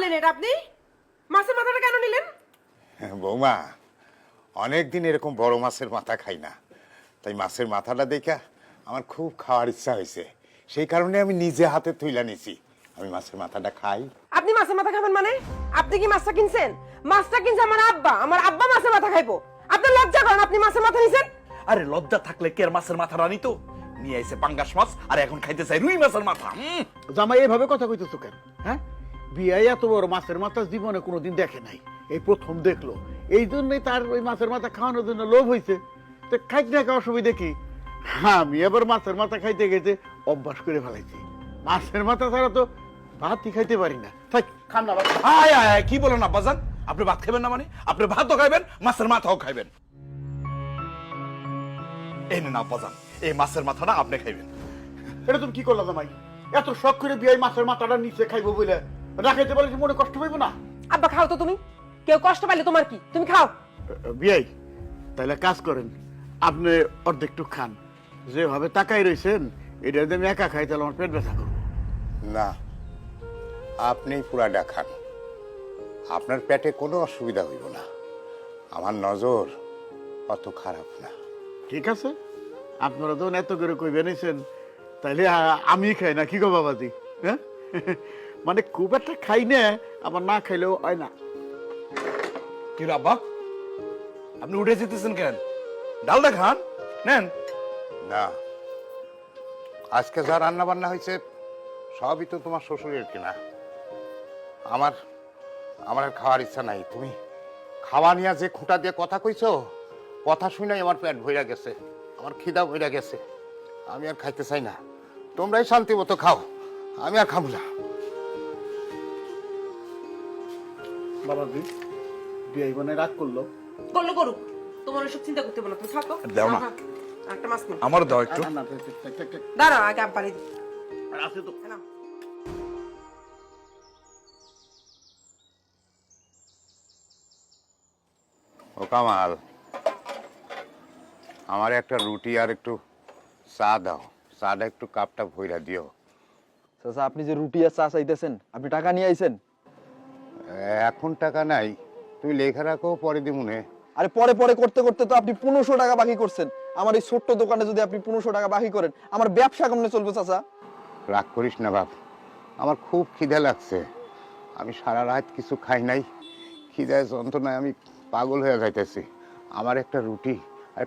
করলেন এটা আপনি? মাছের মাথাটা কেন নিলেন? বৌমা, অনেকদিন এরকম বড় মাছের মাথা খাই না, তাই মাছের মাথাটা দেখা আমার খুব খাওয়ার ইচ্ছা হয়েছে। সেই কারণে আমি নিজে হাতে তুইলা নিছি। আমি মাছের মাথাটা খাই। আপনি মাছের মাথা খাবেন মানে? আপনি কি মাছটা কিনছেন? মাছটা কিনছে আমার আব্বা মাছের মাথা খাইবো। আপনার লজ্জা করেন, আপনি মাছের মাথা নিছেন? আরে লজ্জা থাকলে কে আর মাছের মাথা রানি তো নিয়ে আইছে পাঙ্গাস মাছ, আর এখন খাইতে চাই রুই মাছের মাথা। জামাই এভাবে কথা কইতেছো কেন? হ্যাঁ, বিয়ে এত বড় মাছের মাথা জীবনে কোনোদিন দেখে নাই, এই প্রথম দেখলো। এই জন্যই তার ওই মাছের মাথা খাওয়ানোর জন্য লোভ হয়েছে। তো খাইতে দেখা অসুবিধা কি? আমি এবার মাছের মাথা খাইতে গেতে অভ্যাস করে ফেলাইছি। মাছের মাথা ছাড়া তো ভাতই খাইতে পারি না। থাক, খান না বাবা। আয় আয় আয়, কি বলেন আব্বাজান? আপনি ভাত খাবেন না মানে? আপনি ভাতও খাইবেন, মাছের মাথাও খাইবেন। এই নেন আব্বাজান, এই মাছের মাথাটা আপনি খাইবেন। এটা তুমি কি করলা জামাই? এত শখ করে বিয়ে মাছের মাথাটা নিচে খাইবো বলে না খাইতে পারলে মনে কষ্ট পাইবো না? আব্বা খাও তো তুমি। কেউ কষ্ট পাইলে তোমার কি? তুমি খাও। বিয়াই, তাহলে কাজ করেন, আপনি অর্ধেকটু খান। যেভাবে তাকাই রয়েছেন, এটা যদি আমি একা খাই তাহলে আমার পেট ব্যথা করবো। না, আপনি পুরাটা খান, আপনার পেটে কোনো অসুবিধা হইব না। আমার নজর অত খারাপ না। ঠিক আছে, আপনারা যখন এত করে কই বেনিয়েছেন, তাইলে আমি খাই না কি গো বাবাজি? হ্যাঁ, মানে খুব একটা খাই না, আবার না খাইলেও হয় না। কি রে আব্বা, আপনি উঠে যেতেছেন কেন? ডালটা খান, নেন। না, আজকে যা রান্না বান্না হয়েছে সবই তো তোমার শ্বশুরের কিনা। আমার আমার আর খাওয়ার ইচ্ছা নাই। তুমি খাওয়া নিয়ে যে খুঁটা দিয়ে কথা কইছো, কথা শুনাই আমার পেট ভইরা গেছে, আমার খিদা ভইরা গেছে। আমি আর খাইতে চাই না। তোমরাই শান্তি মতো খাও, আমি আর খাবো না। বাবাজি, বিয়ে মানে রাগ করলো? করলো করুক, তোমার ওসব চিন্তা করতে হবে না। তুমি থাকো। দাও না। একটা মাছ নিন। আমার দাও একটু। না, থাক, থাক, থাক, থাক। দাঁড়াও, আগে আব্বারে দিই। আর আছে তো। নাও। ও কামাল, আমার একটা রুটি আর একটু চা দাও। চাটা একটু কাপটা ভইরা দিও। চাচা, আপনি যে রুটি আর চা চাইতেছেন, আপনি টাকা নিয়ে আইছেন? এখন টাকা নাই, তুমি লেখা রাখো, পরে দিমুনে। আরে পরে পরে করতে করতে তো আপনি 1500 টাকা বাকি করছেন। আমার এই ছোট্ট দোকানে যদি আপনি 1500 টাকা বাকি করেন, আমার ব্যবসা কেমনে চলবে চাচা? রাগ করিস না বাপ, আমার খুব খিদে লাগছে। আমি সারা রাত কিছু খাই নাই, খিদায় যন্ত্রণায় আমি পাগল হয়ে যাইতেছি। আমার একটা রুটি